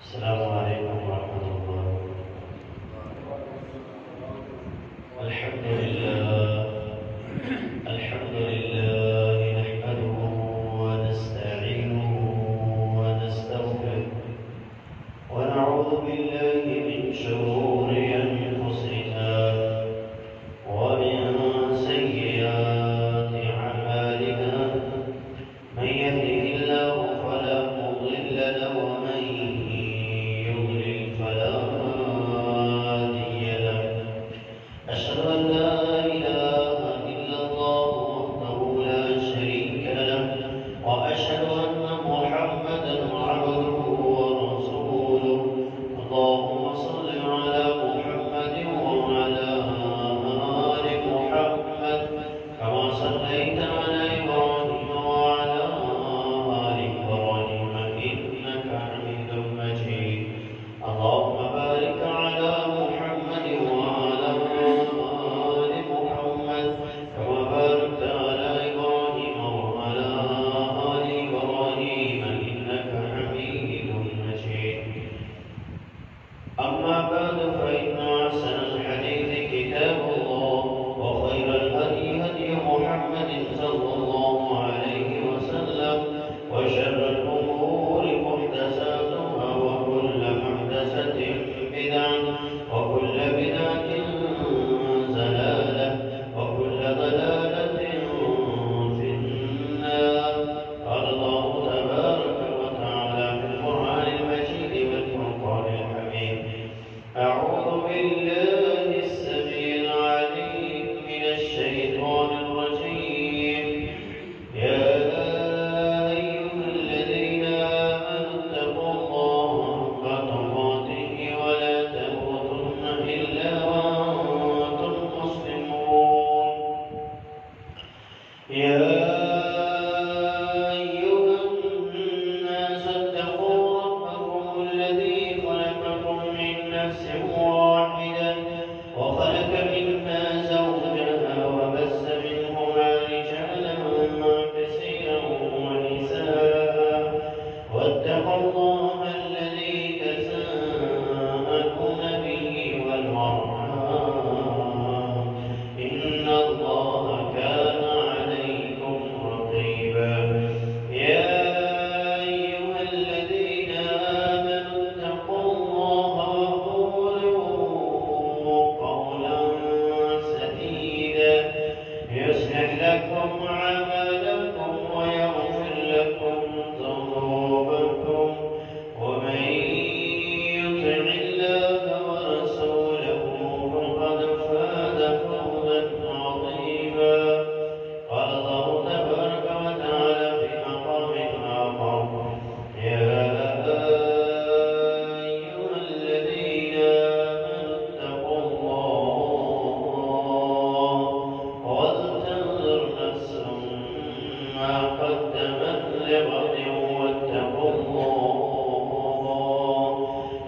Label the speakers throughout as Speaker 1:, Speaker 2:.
Speaker 1: السلام عليكم ورحمة الله. الحمد لله نحمده ونستعينه ونستغفره ونعوذ بالله من شرور أنفسنا ومن سيئات أعمالنا. من يهده الله فلا مضل له ومن يضلل فلا هادي له. أشهد أن لا إله إلا الله وحده لا شريك له وأشهد أن محمدا عبده ورسوله. اللهم صل على محمد وعلى آل محمد كما صليت على إبراهيم وعلى آل إبراهيم إنك حميد مجيد. اللهم بارك على محمد وعلى آل محمد كما باركت على إبراهيم وعلى آل إبراهيم إنك حميد مجيد. أما بعد فإن أحسن الحديث كتاب الله وخير الهدي هدي محمد صلى الله عليه وسلم وشر الأمور محدثاتها وكل محدثة بدعة وكل بدعة ضلالة وكل ضلالة في النار. قال الله تبارك وتعالى في القرآن المجيد والفرقان الحميد: أعوذ بالله السميع العليم من الشيطان الرجيم. يا أيها الذين آمنوا اتقوا الله حق تقاته ولا تموتن إلا وأنتم مسلمون. يا أيها الناس اتقوا ربكم الذي خلقكم من نفس واحدة وخلق منها زوجها وبث منهما رجالا كثيرا ونساء واتقوا الله الذي تساءلون به والأرحام إن الله كان عليكم رقيبا. يا أيها الذين آمنوا اتقوا الله وقولوا قولا سديدا يصلح لكم أعمالكم ويغفر لكم ذنوبكم ومن يطع الله ورسوله فقد فاز فوزا عظيما. قال الله تبارك وتعالى في مقام آخر: يا أيها الذين آمنوا اتقوا الله ولتنظر نفس ما قدمت لغد واتقوا الله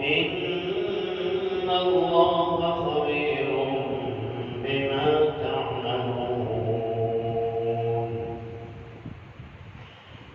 Speaker 1: إن الله خبير بما تعملون.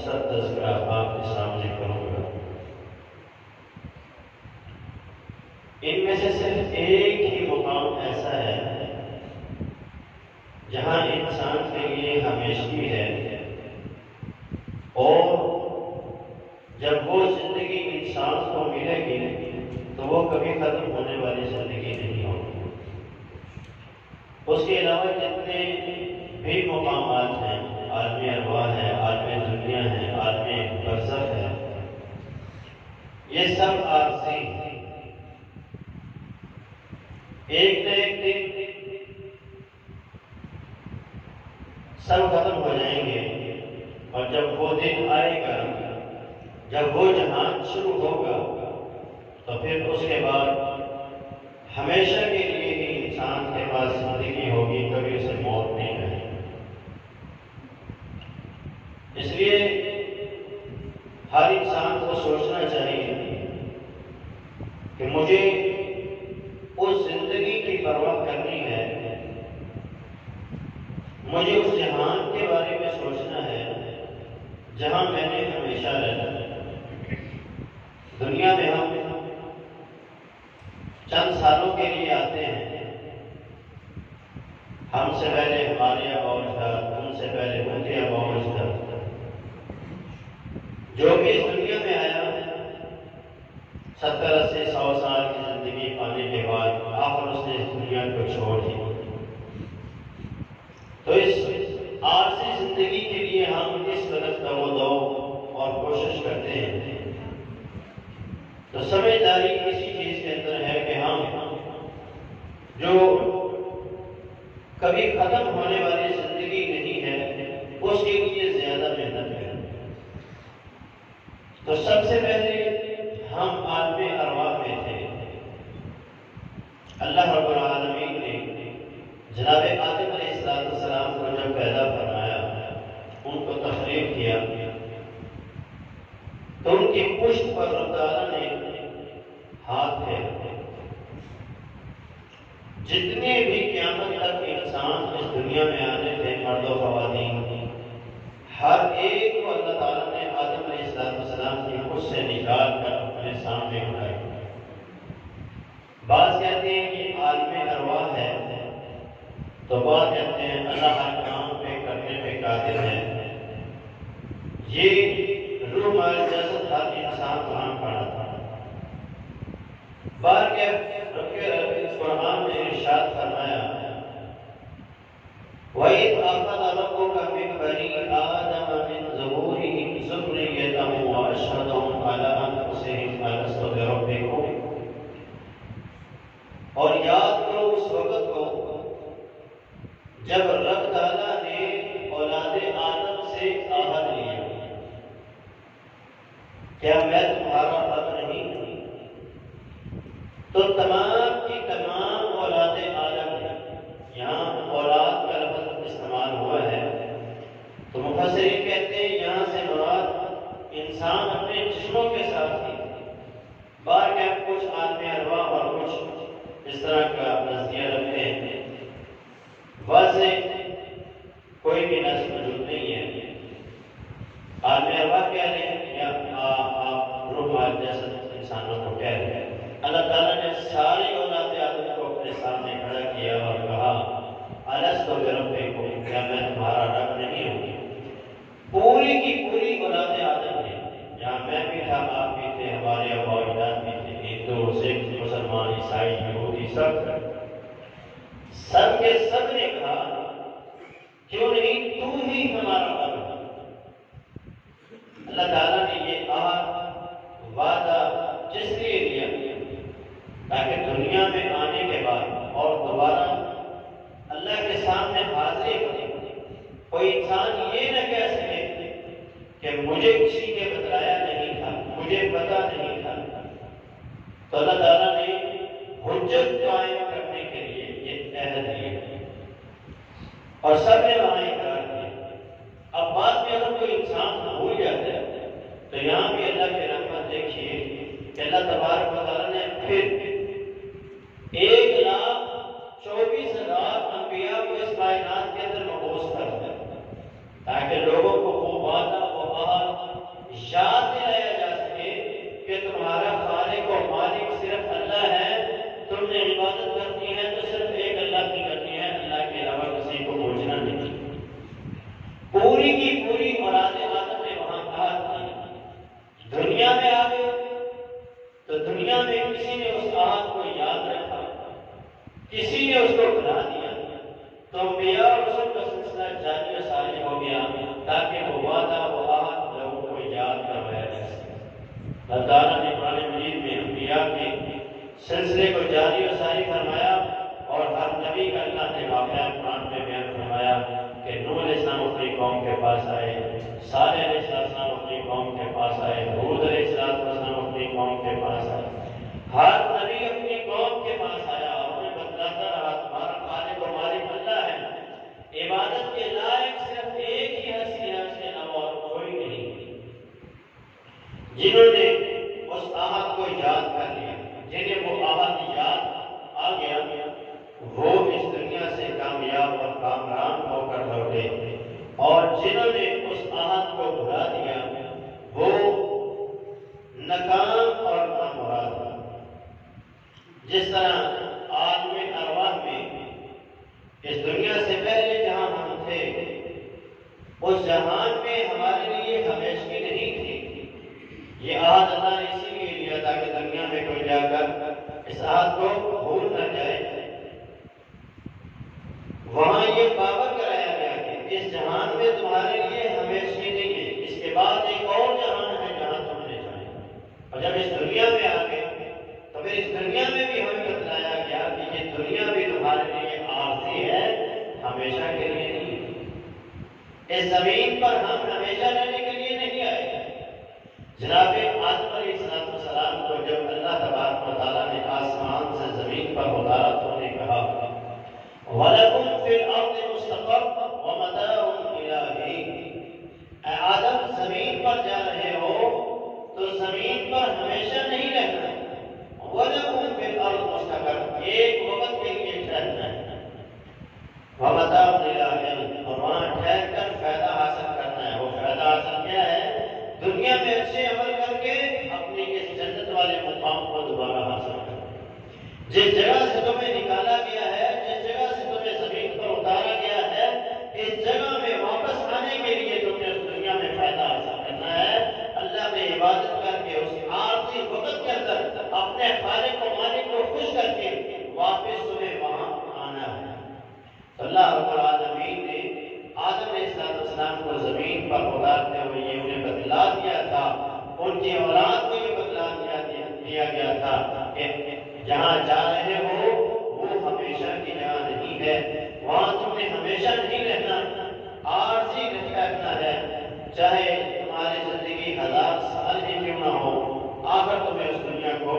Speaker 1: مختصر تذکرہ آپ کے سامنے کروں گا۔ ان میں سے صرف ایک ہی مقام ایسا ہے جہاں انسان کے لیے ہمیشگی ہے، اور جب وہ زندگی انسان کو ملے گی تو وہ کبھی ختم ہونے والی زندگی نہیں ہوگی۔ اس کے علاوہ جتنے بھی مقامات ہیں، عالم ارواح ہے، عالم دنیا ہے، عالم برزخ ہے، یہ سب عارضی ہیں۔ ایک نہ ایک دن سب ختم ہو جائیں گے، اور جب وہ دن آئے گا، جب وہ جہان شروع ہوگا، تو پھر اس کے بعد ہمیشہ کے لیے ہی انسان کے پاس زندگی ہوگی، کبھی اسے موت نہیں آئے گی۔ اس لیے ہر انسان کو سوچنا چاہیے کہ مجھے اس زندگی کی پرواہ کرنی ہے، مجھے اس جہان کے بارے میں سوچنا ہے جہاں میں نے ہمیشہ رہنا ہے۔ دنیا میں ہم چند سالوں کے لیے آتے ہیں، ہم سے پہلے ہمارے آباء و اجداد، ان سے پہلے ان کے آباء و اجداد، جو بھی اس دنیا میں آیا 70 80 100 سال کی زندگی پانے کے بعد آخر اس نے اس دنیا کو چھوڑ دی۔ تو اس عارضی زندگی کے لیے ہم اس قدر دو اور کوشش کرتے ہیں، تو سمجھداری اسی چیز کے اندر ہے کہ ہم جو کبھی ختم ہونے والی زندگی نہیں ہے اس کے لیے زیادہ محنت کریں۔ تو سب سے پہلے ہم عالم ارواح میں تھے۔ اللہ رب العالمین نے جناب آدم علیہ السلام کو جب پیدا فرمایا، ان کو تخلیق کیا، تو ان کی پشت پر رب تعالیٰ نے ہاتھ ہے۔ جتنے بھی قیامت تک انسان اس دنیا میں آنے تھے، مرد و خواتین، ہر ایک کو اللہ تعالیٰ نے آدم علیہ السلام کی پشت سے نکال کر اپنے سامنے اٹھایا۔ بعض کہتے ہیں کہ عالم ارواح ہے، تو بعض کہتے ہیں اللہ ہر کام پہ کرنے پہ قادر ہے۔ یہ روح مال جسد ہر انسان وہاں پڑا تھا۔ بار کے قرآن نے ارشاد فرمایا، وَإِذْ أَخَذَ رَبُّكَ مِنْ بَنِي آدَمَ مِنْ ظُهُورِهِمْ ذُرِّيَّتَهُمْ وَأَشْهَدَهُمْ عَلَىٰ أَنفُسِهِمْ أَلَسْتُ بِرَبِّكُمْ۔ اور یاد کرو اس وقت کو جب رب تعالیٰ نے اولاد آدم سے عہد لیا، کیا میں تمہارا رب نہیں ہوں؟ تو تمام کی تمام اولاد آدم ہے، یہاں اولاد کا لفظ استعمال ہوا ہے، تو مفسرین کہتے ہیں یہاں سے مراد انسان اپنے جسموں کے ساتھ ہی، بار کہ کچھ عالم ارواح اور کچھ اس طرح کا نظریہ رکھتے ہیں، واضح کوئی بھی نظر موجود نہیں ہے۔ عالم ارواح کہہ رہے ہیں یا آپ روح مال جیسے انسانوں کو کہہ رہے ہیں۔ اللہ تعالیٰ نے ساری اولاد آدم کو اپنے سامنے کھڑا کیا اور کہا، الست بربکم، کیا میں تمہارا رب نہیں ہوں؟ پوری کی پوری اولاد آدم ہے، جہاں میں بھی تھا، آپ بھی تھے، ہمارے آباء و اجداد بھی تھے، ہندو سکھ مسلمان عیسائی یہودی سب کے سب نے کہا کیوں نہیں تو ہی ہمارا رب ہے۔ اللہ تعالیٰ نے یہ عہد وعدہ جس لیے لیا تاکہ دنیا میں آنے کے بعد اور دوبارہ اللہ کے سامنے حاضری کرے کوئی انسان یہ نہ کہہ سکے کہ مجھے کسی نے بتلایا نہیں تھا، مجھے پتا نہیں تھا۔ تو اللہ تعالیٰ نے حجت قائم کرنے کے لیے یہ عہد لیا اور سب نے وہاں اقرار کیا۔ اب بعد میں اگر کوئی انسان بھول جاتا ہے تو یہاں بھی اللہ کی رحمت دیکھیے کہ اللہ تبارک و تعالیٰ نے پھر 1,24,000 انبیاء کو اس کائنات کے اندر مبعوث کر دیا تاکہ لوگوں کو وہ وعدہ وہ عہد اس کو بنا دیا تو انبیاء اور رسول کا سلسلہ جاری و ساری ہو گیا تاکہ وہ وعدہ و عہد لوگوں کو یاد کروایا جا سکے۔ اللہ تعالیٰ نے قرآن مجید میں انبیاء کے سلسلے کو جاری و ساری فرمایا اور ہر نبی کا اللہ نے واقعہ قرآن میں بیان فرمایا کہ نوح علیہ السلام اپنی قوم کے پاس آئے، صالح علیہ السلام اپنی قوم کے پاس آئے، ہود علیہ السلام اپنی قوم کے پاس آئے۔ ہر نبی اپنی قوم کے پاس آیا اور انہیں بتلاتا رہا تمہارا خالق و مالک اللہ ہے، عبادت کے لائق صرف ایک ہی ہستی ہے، اس کے علاوہ اور کوئی نہیں۔ جنہوں نے اس عہد کو یاد کر لیا، جنہیں وہ عہد یاد آ گیا، وہ اس دنیا سے کامیاب اور کامران ہو کر لوٹے، اور جنہوں نے اس عہد کو بھلا دیا وہ ناکام اور نامراد۔ جس طرح عالم ارواح میں اس دنیا سے پہلے جہاں ہم تھے اس جہان میں ہمارے لیے ہمیشگی نہیں تھی، یہ عہد اللہ نے اسی لیے لیا تاکہ دنیا میں کوئی جا کر اس عہد کو بھول نہ جائے۔ وہاں یہ باور کرایا گیا کہ اس جہان میں تمہارے لیے ہمیشگی نہیں ہے، اس کے بعد ایک اور جہان ہے جہاں تم نے جانا۔ اور جب اس دنیا میں آ گئے تو پھر اس دنیا میں بھی ہمیں بتلایا گیا کہ یہ دنیا بھی تمہارے لیے عارضی ہے، ہمیشہ کے لیے نہیں ہے۔ اس زمین پر ہم ہمیشہ رہنے کے لیے نہیں آئے۔ جناب آدم علیہ السلام کو جب اللہ تبارک و تعالیٰ نے آسمان سے زمین پر اتارا تو انہیں کہا وَلَكُمْ فِي الْأَرْضِ مُسْتَقَرٌّ وَمَتَاعٌ إِلَىٰ حِينٍ۔ اے آدم زمین پر جا رہے ہو تو زمین پر ہمیشہ نہیں رہنا ہے۔ وَلَكُمْ فِي الْأَرْضِ مُسْتَقَرٌّ، ایک وقت کے لیے ٹھہرنا ہے۔ وَمَتَاعٌ إِلَىٰ حِينٍ، اور وہاں ٹھہر کر فائدہ حاصل کرنا ہے۔ وہ فائدہ حاصل کیا ہے؟ دنیا میں اچھے عمل کر کے اپنی اس جنت والے مقام کو دوبارہ حاصل کرنا۔ جس جگہ سے تمہیں نکالا گیا ہے، جس جگہ سے تمہیں زمین پر اتارا گیا ہے، اس جگہ میں واپس آنے کے لیے تمہیں اس دنیا میں فائدہ حاصل کرنا ہے۔ اللہ میں عبادت کر کے اس عارضی وقت کے اندر اپنے خالق و مالک کو خوش کر کے واپس تمہیں وہاں آنا ہے۔ تو اللہ رب العالمین نے آدم علیہ السلام کو زمین پر اتارتے ہوئے یہ انہیں بدلا دیا تھا، ان کی اولاد کو یہ بدلا دیا گیا تھا کہ جہاں جا رہے ہو وہ ہمیشہ کی جگہ نہیں ہے، وہاں تم نے ہمیشہ نہیں رہنا، عارضی نہیں رہنا ہے، چاہے تمہاری زندگی 1000 سال ہی کیوں نہ ہو، آخر تمہیں اس دنیا کو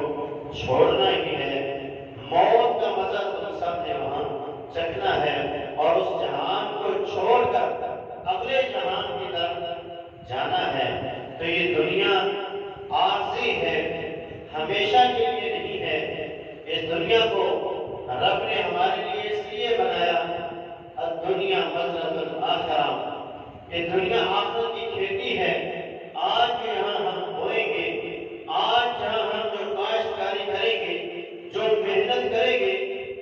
Speaker 1: چھوڑنا ہی ہے۔ موت کا مزہ تم سب نے وہاں چکھنا ہے اور اس جہان کو چھوڑ کر اگلے جہان کی طرف جانا ہے۔ تو یہ دنیا عارضی ہے، ہمیشہ کے لیے نہیں ہے۔ اس دنیا کو رب نے ہمارے لیے اس لیے بنایا الدنیا مزرعۃ الآخرہ، یہ دنیا آخرت کی کھیتی ہے۔ آج یہاں ہم بوئیں گے، آج جہاں ہم جو کاشتکاری کریں گے، جو محنت کریں گے،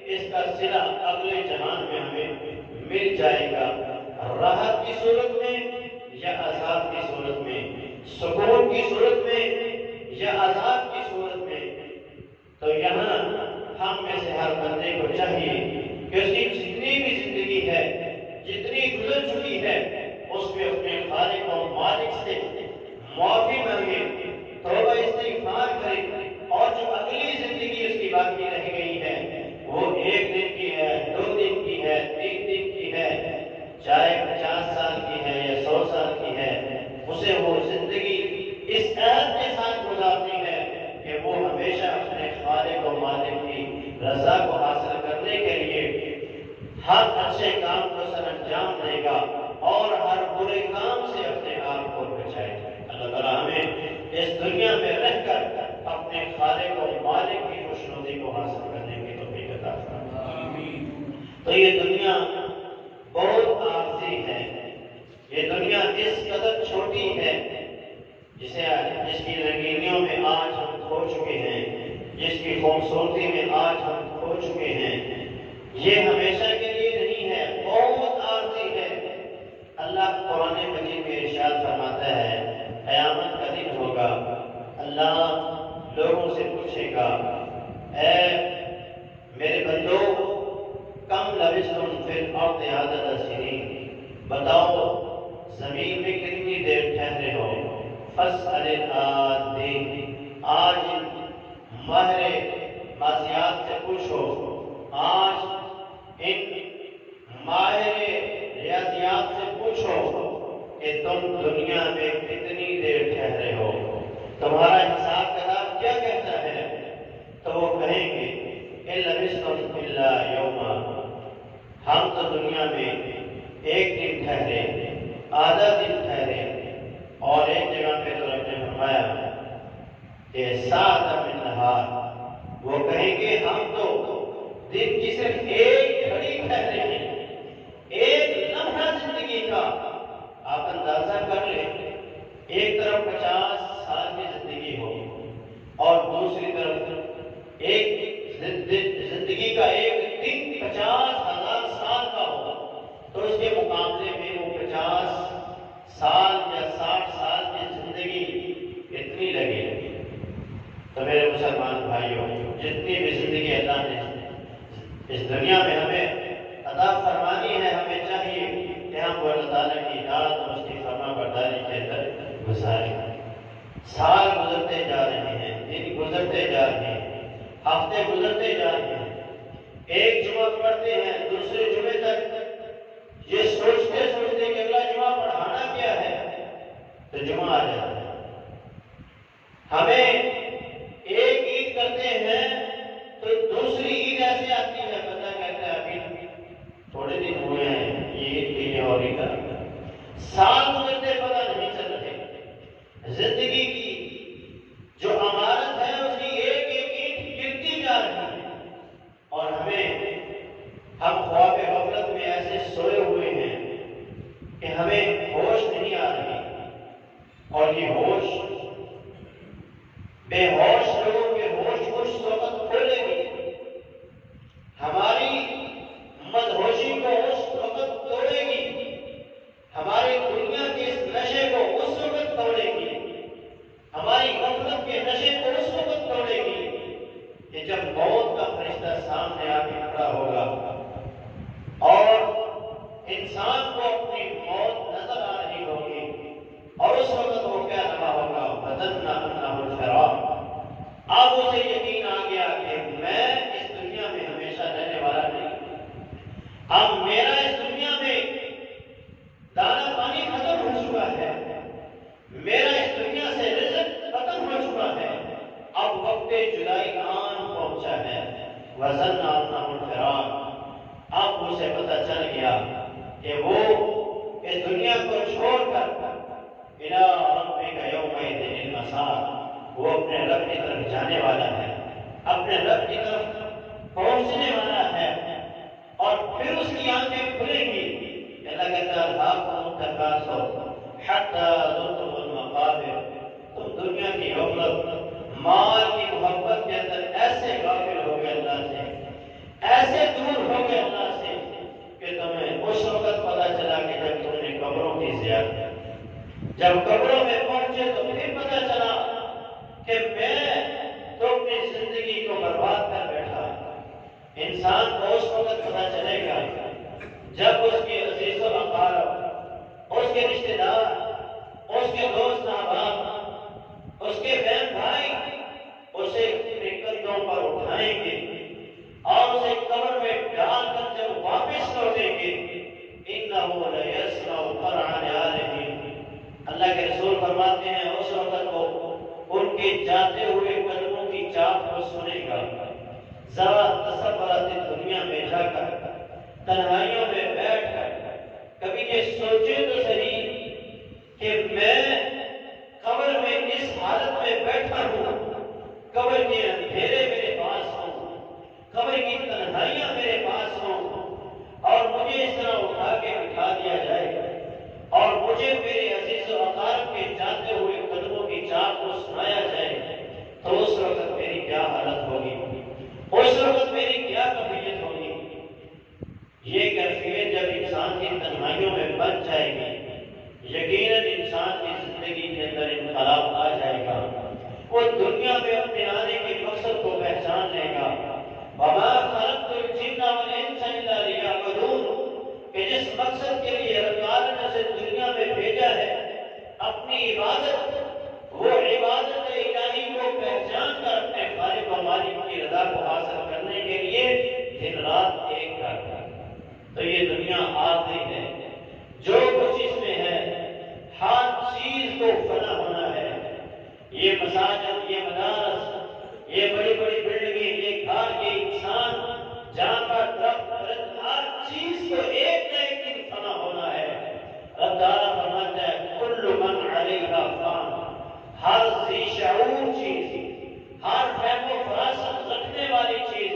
Speaker 1: اس کا صلہ اگلے جہان میں ہمیں مل جائے گا، راحت کی صورت میں یا عذاب کی صورت میں، سکون کی صورت میں یا عذاب کی صورت میں۔ تو یہاں ہم میں سے ہر بندے کو چاہیے کہ اس کی جتنی بھی زندگی ہے، جتنی گزر چکی ہے، اس میں اپنے خالق و مالک سے معافی مانگے، توبہ استغفار کرے، اور جو اگلی زندگی اس کی باقی رہ گئی ہے وہ 1 دن کی ہے، 2 دن کی ہے، 3 دن کی ہے، چاہے 50 سال کی ہے یا 100 سال کی ہے، اسے وہ زندگی اس عہد کے ساتھ گزارنی ہے کہ وہ ہمیشہ اپنے خالق و مالک کی رضا کو حاصل کرنے کے لیے ہر اچھے کام کو سر انجام دے گا اور ہر برے کام سے اپنے آپ کو بچائے گا۔ اللہ تعالیٰ ہمیں اس دنیا میں رہ کر اپنے خالق و مالک کی خوشنودی کو حاصل کرنے کی توفیق عطا فرمائے۔ تو یہ دنیا بہت عارضی ہے، یہ دنیا اس قدر چھوٹی ہے جس کی رنگینیوں میں آج ہم کھو چکے ہیں، جس کی خوبصورتی میں آج ہم کھو چکے ہیں، یہ ہمیشہ کے لیے نہیں ہے، بہت عارضی ہے۔ اللہ قرآن مجید میں ارشاد فرماتا ہے قیامت کا دن ہوگا، اللہ لوگوں سے پوچھے گا اے میرے بندو الارض عدد سنین، بتاؤ زمین میں کتنی دیر ٹھہرے ہو؟ فاسأل العادین، آج ماہر ماضیات سے پوچھو، آج ان ماہر ریاضیات سے پوچھو کہ تم دنیا میں کتنی دیر ٹھہرے ہو، تمہارا حساب کتاب کیا کہتا ہے؟ تو وہ کہیں گے اِن لبثتم إلا یوما، ہم تو دنیا میں ایک دن ٹھہرے، آدھا دن ٹھہرے، اور ایک جگہ پہ تو رب نے فرمایا کہ ساعۃ من نہار، وہ کہیں گے ہم تو دن کی صرف ایک گھڑی ٹھہرے ہیں، ایک لمحہ زندگی کا۔ آپ اندازہ کر لیں، ایک طرف 50 سال کی زندگی ہو اور دوسری طرف ایک زندگی کا ایک دن 50,000 سال کا ہو، تو اس کے مقابلے میں وہ 50 سال یا 60 سال کی زندگی اتنی لگے گی۔ تو میرے مسلمان بھائیوں، جتنی بھی زندگی اللہ نے اس دنیا میں ہمیں عطا فرمانی ہے، ہمیں چاہیے کہ ہم وہ اللہ تعالیٰ کی اطاعت اور اس کی فرما برداری کے اندر گزاریں۔ سال گزرتے جا رہے ہیں، دن گزرتے جا رہے ہیں، ہفتے گزرتے جا رہے ہیں، ایک جمعہ پڑھتے ہیں، دوسرے جمعے تک یہ سوچتے سوچتے کہ اگلا جمعہ پڑھانا کیا ہے، تو جمعہ آ جاتا ہے۔ ہمیں ایک عید کرتے ہیں تو دوسری عید ایسے آتی ہے، بندہ کہتا ہے ابھی تھوڑے دن ہوئے ہیں یہ عید کی یہ اور عید، سال گزرتے پتہ نہیں چل رہے۔ زندگی کی جو عمارت ہے اس کی ایک ایک اینٹ گرتی جا رہی ہے، اور ہم خواب غفلت میں ایسے سوئے ہوئے ہیں کہ ہمیں ہوش نہیں آ رہی، اور یہ ہوش بے ہوش لوگوں کے ہوش اس وقت کھولے گی، ہماری مدہوشی کو اس وقت توڑے گی، ہماری دنیا کے اس نشے کو اس وقت توڑے گی، ہماری غفلت کے نشے کو اس وقت توڑے گی کہ جب موت کا فرشتہ سامنے آ کے کھڑا ہوگا اور انسان کو اپنی موت نظر آ رہی ہوگی، اور اس وقت وہ کیا رہا ہوگا، وَظَنَّ أَنَّهُ الْفِرَاقُ، اب اسے یقین آ گیا کہ میں اس دنیا میں ہمیشہ رہنے والا نہیں، اب میرا اس دنیا میں دانا پانی ختم ہو چکا ہے، میرا اس دنیا سے رزق ختم ہو چکا ہے، اب وقت جدائی آن پہنچا ہے، وَظَنَّ أَنَّهُ الْفِرَاقُ، اب اسے پتہ چل گیا کہ وہ اس دنیا کو چھوڑ کر إِلَىٰ رَبِّكَ يَوْمَئِذٍ الْمَسَاقُ، وہ اپنے رب کی طرف جانے والا ہے، اپنے رب کی طرف پہنچنے والا ہے، اور پھر اس کی آنکھیں کھلیں گی۔ اللہ کہتا ہے أَلْهَاكُمُ التَّكَاثُرُ حَتَّىٰ زُرْتُمُ الْمَقَابِرَ، تم دنیا کی غفلت، مال کی محبت کے اندر ایسے غافل ہو گئے اللہ سے، ایسے دور ہو گئے اللہ سے کہ تمہیں اس وقت پتہ چلا کہ جب تم نے قبروں کی زیارت، جب قبروں میں پہنچے تو پھر پتہ چلا کہ میں تو اپنی زندگی کو برباد کر بیٹھا۔ انسان کو اس وقت پتہ چلے گا جب اس کے عزیز و اقارب، اس کے رشتہ دار، اس کے دوست احباب، اس کے بہن بھائی اسے اپنے کندھوں پر اٹھائیں گے اور اسے قبر میں ڈال کر جب واپس لوٹیں گے، إِنَّهُ لَيَسْمَعُ قَرْعَ نِعَالِهِمْ، اللہ کے رسول فرماتے ہیں اس وقت وہ ان کے جاتے ہوئے قدموں کی چاپ کو سنے گا۔ ذرا تصورات دنیا میں جا کر، تنہائیوں میں بیٹھ کر کبھی یہ سوچے تو صحیح کہ میں قبر میں اس حالت میں بیٹھا ہوں، قبر کے اندھیرے میرے پاس ہوں، قبر کی تنہائیاں میرے پاس ہوں، اور مجھے اس طرح اٹھا کے بٹھا دیا جائے اور مجھے میرے عزیز و اقارب کے جاتے ہوئے قدموں کی چاپ کو سنایا جائے، تو اس وقت میری کیا حالت ہوگی، اس وقت میری کیا کیفیت ہوگی۔ یہ کیفیت جب انسان کی تنہائیوں میں بچ جائے گی، یقیناً انسان کی زندگی کے اندر انقلاب آ جائے گا، وہ دنیا میں اپنے آنے کے مقصد کو پہچان لے گا۔ وَمَا خَلَقْتُ الْجِنَّ وَالْإِنسَ إِلَّا یہ مساجد، یہ مدارس، یہ بڑی بڑی بلڈنگیں، یہ گھر، یہ انسان، جانور، درخت، ہر چیز کو ایک نہ ایک دن فنا ہونا ہے۔ رب تعالیٰ فرماتا ہے کل من علیہا فان، ہر ذی شعور چیز، ہر فہم و فراست رکھنے والی چیز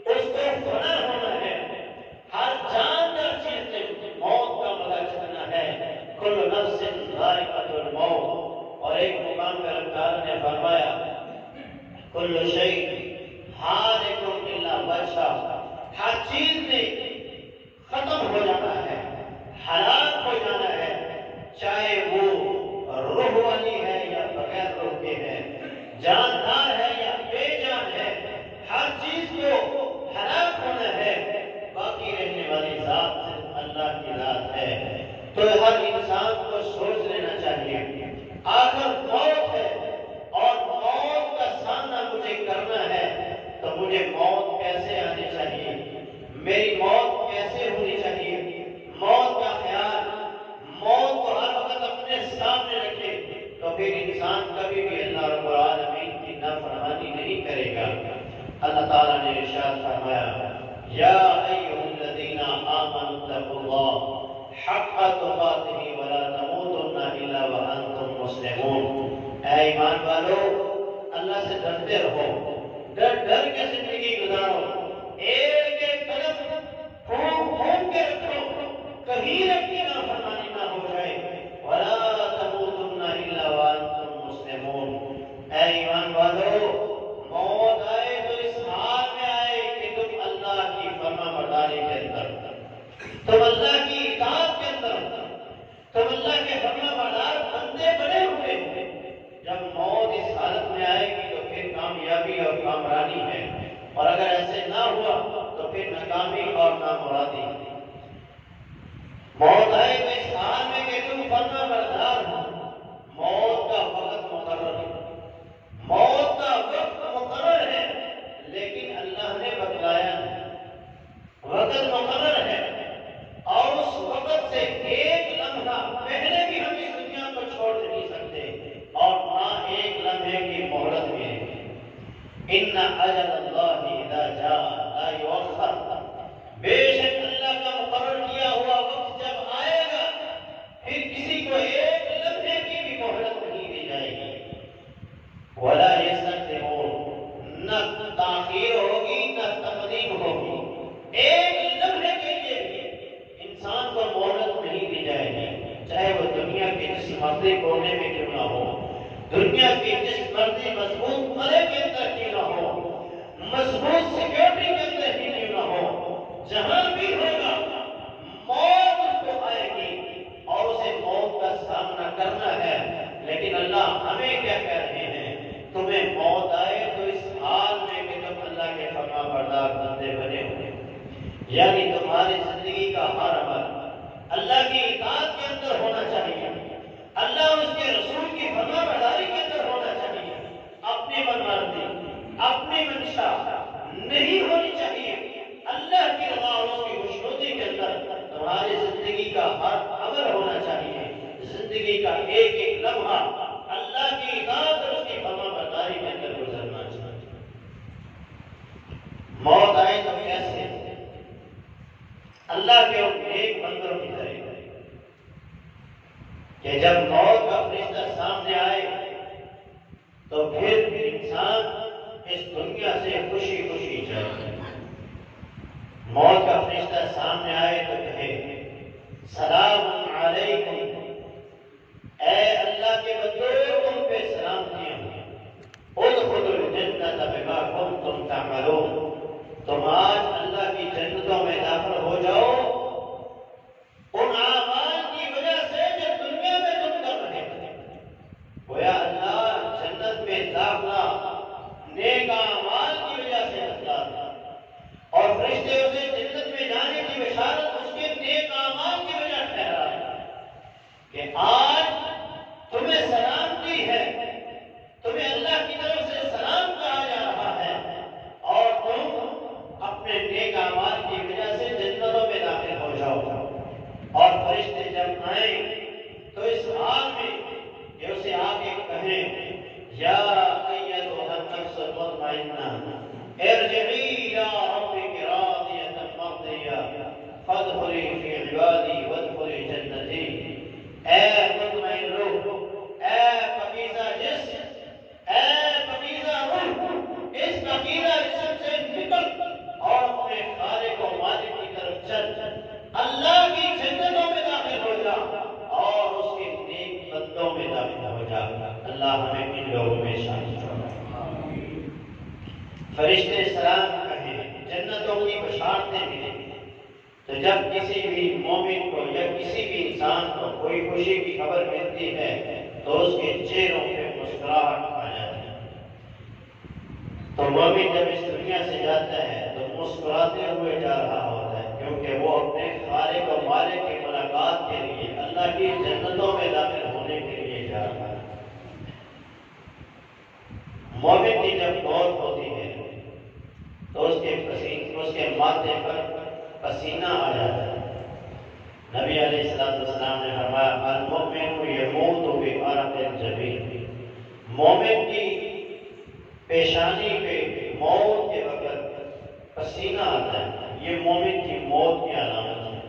Speaker 1: اس کو فنا ہونا ہے۔ ہر جاندار چیز سے موت کا مزہ چکنا ہے۔ کل نفس ذائقۃ الموت، اور ایک مقام پہ رب تعالیٰ نے فرمایا کل شیء ہالک الا وجہہ، ہر چیز نے ختم ہو جانا ہے، ہلاک ہو جانا ہے، چاہے وہ روح والی ہے یا بغیر روح کے ہے، جاندار ہے یا بے جان ہے، ہر چیز کو ہلاک ہونا ہے، باقی رہنے والی ذات صرف اللہ کی ذات ہے۔ تو ہر انسان کو سوچ لینا چاہیے آخر موت ہے اور موت کا سامنا مجھے کرنا ہے، تو مجھے موت کیسے آنی چاہیے، میری موت کیسے ہونی چاہیے۔ موت کا خیال، موت کو ہر وقت اپنے سامنے رکھے تو پھر انسان کبھی بھی اللہ رب العالمین کی نافرمانی نہیں کرے گا۔ اللہ تعالیٰ نے ارشاد فرمایا یا ایھا الذین آمنوا اتقوا اللہ حق تقاتہ ولا تموتن الا وانتم مسلمون۔ اے ایمان والو، اللہ سے ڈرتے رہو، ڈر ڈر کے زندگی گزارو، ایک ایک قدم پھونک کے رکھو، کہیں اپنی نافرمانی نہ ہو جائے۔ ولا تموتن الا وانتم مسلمون۔ اے ایمان والو، موت آئے تو اس حال میں آئے کہ تم اللہ کی فرما برداری کے اندر، تم اللہ کی اطاعت کے اندر، تم اللہ کے فرما بردار بندے بنے ہوئے ہو۔ جب موت اس حالت میں آئے گی تو پھر کامیابی اور کامرانی ہے، اور اگر ایسے نہ ہوا تو پھر ناکامی اور نامرادی۔ موت آئے تو اس حال میں کہ تم فرما بردار ہو، موت کا وقت مقرر ہے، موت کا وقت مقرر ہے، لیکن اللہ نے بتلایا ہے وقت مقرر ہے، اور اس وقت سے ایک لمحہ پہلے بھی ہم اس دنیا کو چھوڑ نہیں سکتے، اور نہ ایک لمحے کی مہلت ملے گی۔ ان اجل اللہ اذا جاء لا یؤخر، بے شک اللہ کا مقرر کیا ہوا وقت جب آئے گا پھر کسی کو ایک لمحے کی بھی مہلت نہیں دی جائے گی۔ ولا یستقدمون، نہ تاخیر ہوگی نہ تقدیم ہوگی، ایک لمحے کے لیے بھی انسان کو مہلت نہیں دی جائے گی، چاہے وہ دنیا کے جس مرضی کونے میں کیوں نہ ہو، دنیا کے جس مرضی مضبوط قلعے کے اندر کیوں نہ ہو، مضبوط سیکورٹی کے اندر ہی کیوں نہ ہو، جہاں بھی ہوگا موت اس کو آئے گی اور اسے موت کا سامنا کرنا ہے۔ لیکن اللہ ہمیں کیا کہہ رہے ہیں، تمہیں موت آئے تو اس حال میں کہ تم اللہ کے فرما بردار بندے بنے ہوئے، یعنی تمہاری زندگی کا ہر عمل اللہ کی اطاعت کے اندر ہونا چاہیے، اللہ اور اس کے رسول کی فرما برداری کے اندر ہونا چاہیے، اپنی منمرضی، اپنی منشا نہیں ہونی چاہیے، اللہ کی رضا اور اس کی خوشنودی کے اندر تمہاری زندگی کا ہر عمل ہونا چاہیے، زندگی کا ایک ایک لمحہ اللہ کی اطاعت اور اس کی فرما برداری کے اندر گزرنا چاہیے۔ موت آئے تو کیسے؟ اللہ کے ان ایک بندوں کی طرح کہ جب موت کا فرشتہ سامنے آئے تو پھر انسان اس دنیا سے خوشی خوشی جائے۔ موت کا فرشتہ سامنے آئے تو کہے سلام علیکم، اے اللہ کے بندو تم پہ سلامتیاں ہیں، ادخلوا الجنۃ بما کنتم تعملون، تم آج اللہ کی جنتوں میں داخل ہو جاؤ ان اعمال کی وجہ سے جو دنیا میں تم کر رہے تھے۔ گویا اللہ جنت میں داخلہ نیک اعمال کی وجہ سے بتلا تھا، اور فرشتے اسے جنت میں جانے کی بشارت اس کے نیک اعمال کی وجہ ٹھہرا ہے کہ آج تمہیں سلامتی ہے، تمہیں اللہ کی طرف سے سلام کہا جا رہا ہے، اور تم اپنے نیک اعمال کی وجہ سے جنتوں میں داخل ہو جاؤ۔ اور فرشتے جب آئیں تو اس حال میں کہ اسے آگے کہیں اللہ ہمیں ان لوگوں میں شامل فرمائے۔ فرشتے سلام کہیں، جنتوں کی بشارتیں ملیں، تو جب کسی بھی مومن کو یا کسی بھی انسان کو کوئی خوشی کی خبر ملتی ہے تو اس کے چہروں پہ مسکراہٹ آ جاتی ہے۔ تو مومن جب اس دنیا سے جاتا ہے تو مسکراتے ہوئے جا رہا ہوتا ہے، کیونکہ وہ اپنے خالق و مالک کی ملاقات کے لیے، اللہ کی جنتوں میں داخل ہونے کے لیے جا رہا ہے۔ مومن کی جب موت ہوتی ہے تو اس کے ماتھے پر پسینہ آ جاتا ہے۔ نبی علیہ السلام نے فرمایا المؤمن یموت بعرق الجبین، مومن کی پیشانی پہ موت کے وقت پسینہ آتا ہے، یہ مومن کی موت کی علامت ہے۔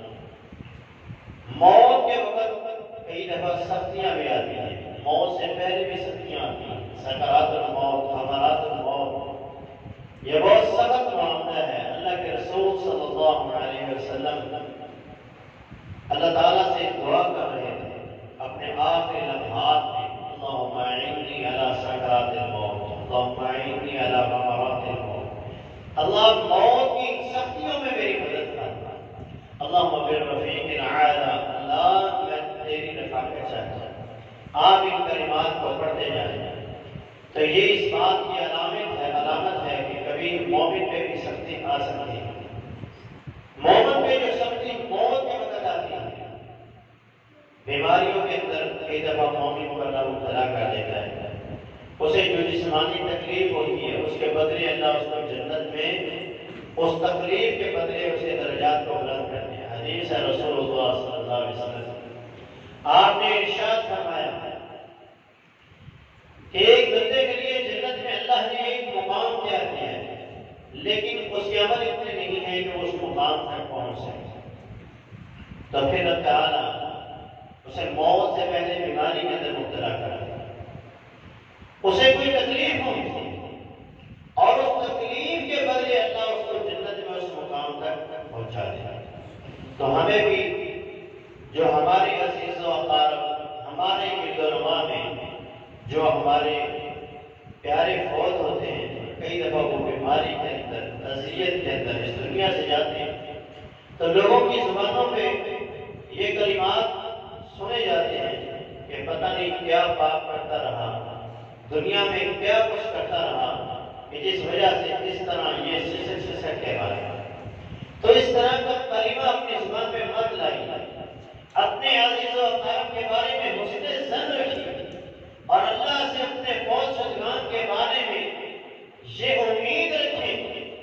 Speaker 1: موت کے وقت کئی دفعہ سختیاں بھی آتی ہیں، موت سے پہلے بھی سختیاں آتی ہیں، سکرات الموت، حمرات الموت، یہ بہت سخت معاملہ ہے۔ اللہ کے رسول صلی اللہ علیہ وسلم اللہ تعالیٰ سے دعا کر رہے تھے اپنے آخری لمحات میں، اللہم اعنی علی سکرات الموت، اللہم اعنی علی حمرات الموت، اللہ موت کی سختیوں میں میری مدد کر، اللہم بالرفیق الاعلی، اللہ میں تیری رفاقت چاہتا ہوں۔ آپ ان کلمات کو پڑھتے جائیں تو یہ اس بات کی علامت ہے کہ کبھی مومن پہ بھی سختی آ سکتی ہے۔ مومن پہ جو سختی موت کے وقت آتی ہے، بیماریوں کے اندر کئی دفعہ مومن کو اللہ مبتلا کر دیتا ہے، اسے جو جسمانی تکلیف ہوتی ہے اس کے بدلے اللہ اس کو جنت میں اس تکلیف کے بدلے اسے درجات کو بلند کرتے ہیں۔ حدیث ہے رسول اللہ صلی اللہ علیہ وسلم، آپ نے ارشاد فرمایا کہ ایک بندے کے لیے جنت میں اللہ نے ایک مقام تیار کیا ہے، لیکن اس کے عمل اتنے نہیں ہیں کہ اس مقام تک پہنچ سکے، تو پھر اللہ تعالیٰ اسے موت سے پہلے بیماری کے اندر مبتلا کر دیا، اسے کوئی تکلیف ہوئی اور اس تکلیف کے بدلے اللہ اس کو جنت میں اس مقام تک پہنچا دیا۔ تو ہمیں بھی جو ہمارے عزیز و اقارب، ہمارے گرد و نواح میں جو ہمارے پیارے فوت ہوتے ہیں، کئی دفعہ وہ بیماری کے اندر، اذیت کے اندر اس دنیا سے جاتے ہیں، تو لوگوں کی زبانوں پہ یہ کلمات سنے جاتے ہیں کہ پتہ نہیں کیا پاپ کرتا رہا، دنیا میں کیا کچھ کرتا رہا کہ جس وجہ سے اس طرح یہ سسک کے بارے میں۔ تو اس طرح کا کلمہ اپنی زبان پہ مت لائیے، اپنے عزیز و اقارب کے بارے میں حسن ظن رکھیے اور اللہ سے اپنے فوت شدگان کے بارے میں یہ امید رکھیں